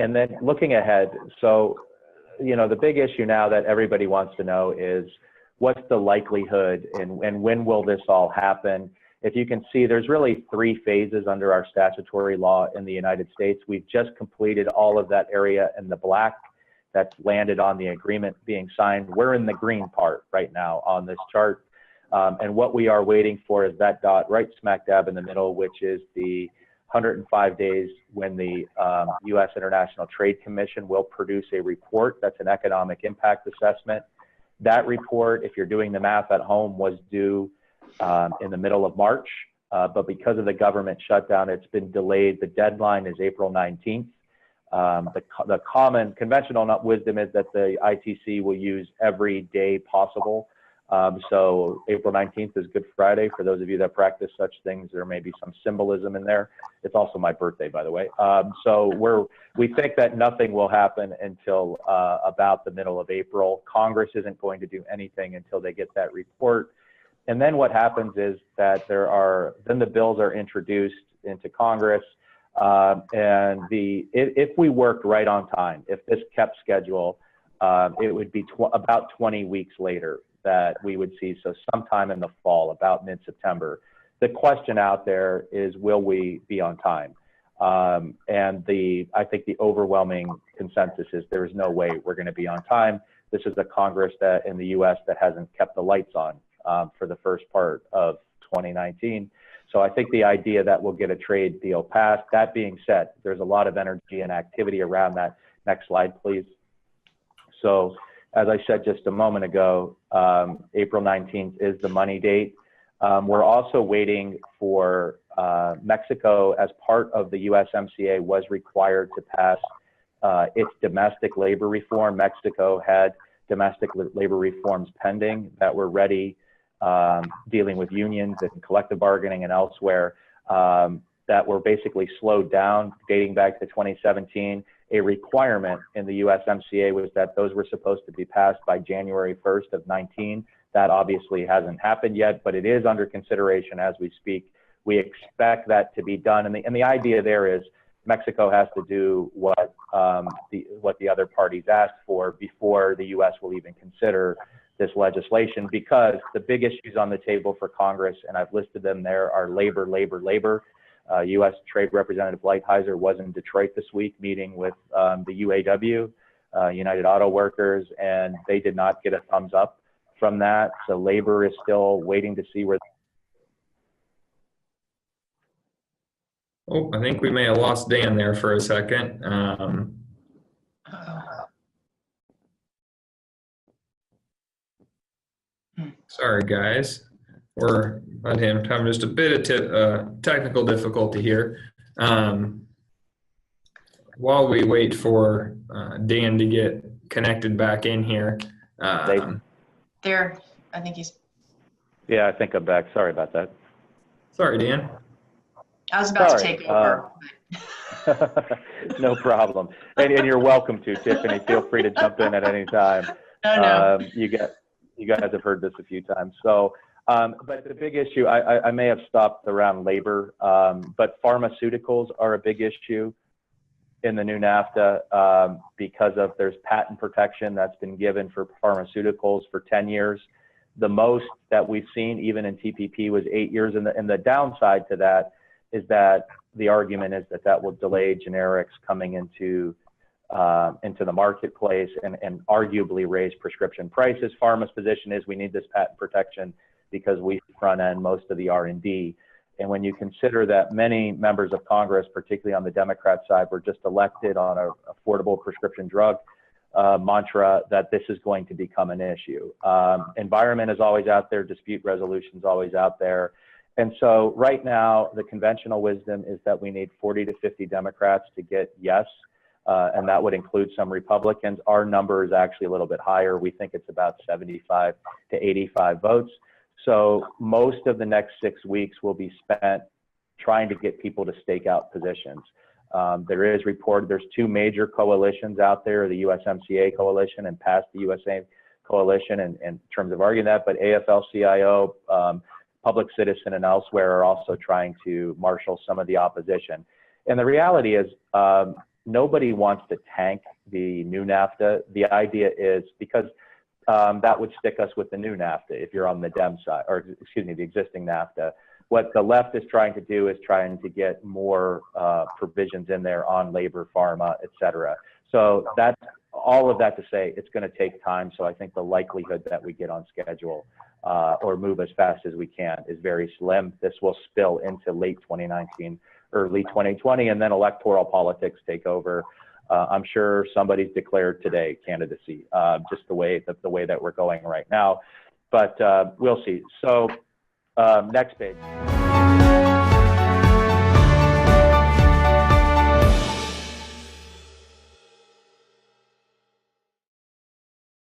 And then looking ahead, so, you know, the big issue now that everybody wants to know is what's the likelihood and when will this all happen? If you can see, there's really 3 phases under our statutory law in the United States. We've just completed all of that area in the black that's landed on the agreement being signed. We're in the green part right now on this chart. And what we are waiting for is that dot right smack dab in the middle, which is the 105 days when the U.S. International Trade Commission will produce a report. That's an economic impact assessment. That report, if you're doing the math at home, was due in the middle of March, but because of the government shutdown, it's been delayed. The deadline is April 19th. The common conventional wisdom is that the ITC will use every day possible. So April 19th is Good Friday. For those of you that practice such things, there may be some symbolism in there. It's also my birthday, by the way. So we think that nothing will happen until about the middle of April. Congress isn't going to do anything until they get that report. And then what happens is that then the bills are introduced into Congress. And if we worked right on time, if this kept schedule, it would be about 20 weeks later that we would see, so sometime in the fall, about mid-September. The question out there is, will we be on time? And I think the overwhelming consensus is there is no way we're going to be on time. This is a Congress that in the U.S. that hasn't kept the lights on for the first part of 2019. So I think the idea that we'll get a trade deal passed. That being said, there's a lot of energy and activity around that. Next slide, please. So as I said just a moment ago, April 19th is the money date. We're also waiting for Mexico, as part of the USMCA, was required to pass its domestic labor reform. Mexico had domestic labor reforms pending that were ready, dealing with unions and collective bargaining and elsewhere, that were basically slowed down dating back to 2017. A requirement in the USMCA was that those were supposed to be passed by January 1st of 19. That obviously hasn't happened yet, but it is under consideration as we speak. We expect that to be done. And the idea there is Mexico has to do what the other parties asked for before the U.S. will even consider this legislation, because the big issues on the table for Congress, and I've listed them there, are labor, labor, labor. U.S. Trade Representative Lighthizer was in Detroit this week meeting with the UAW, United Auto Workers, and they did not get a thumbs up from that. So labor is still waiting to see where. Oh, I think we may have lost Dan there for a second. Sorry, guys. We're on him having just a bit of technical difficulty here. While we wait for Dan to get connected back in here. There, I think he's. Yeah, I think I'm back. Sorry about that. Sorry, Dan. I was about to take over. No problem. And you're welcome to, Tiffany. Feel free to jump in at any time. No. You guys have heard this a few times. So, but the big issue, I may have stopped around labor, but pharmaceuticals are a big issue in the new NAFTA because there's patent protection that's been given for pharmaceuticals for 10 years. The most that we've seen, even in TPP, was 8 years. And the downside to that is that the argument is that will delay generics coming into the marketplace and arguably raise prescription prices. Pharma's position is we need this patent protection because we front end most of the R&D. And when you consider that many members of Congress, particularly on the Democrat side, were just elected on an affordable prescription drug mantra, that this is going to become an issue. Environment is always out there, dispute resolution is always out there. And so right now, the conventional wisdom is that we need 40 to 50 Democrats to get yes, and that would include some Republicans. Our number is actually a little bit higher. We think it's about 75 to 85 votes. So most of the next 6 weeks will be spent trying to get people to stake out positions. There's two major coalitions out there, the USMCA coalition and past the USA coalition in terms of arguing that, but AFL-CIO, Public Citizen and elsewhere are also trying to marshal some of the opposition. And the reality is nobody wants to tank the new NAFTA. The idea is because that would stick us with the new NAFTA if you're on the Dem side, or excuse me, the existing NAFTA. What the left is trying to do is trying to get more provisions in there on labor, pharma, et cetera. So that's all of that to say it's going to take time. So I think the likelihood that we get on schedule or move as fast as we can is very slim. This will spill into late 2019, early 2020, and then electoral politics take over. I'm sure somebody's declared today candidacy, just the way that we're going right now. But we'll see. So next page.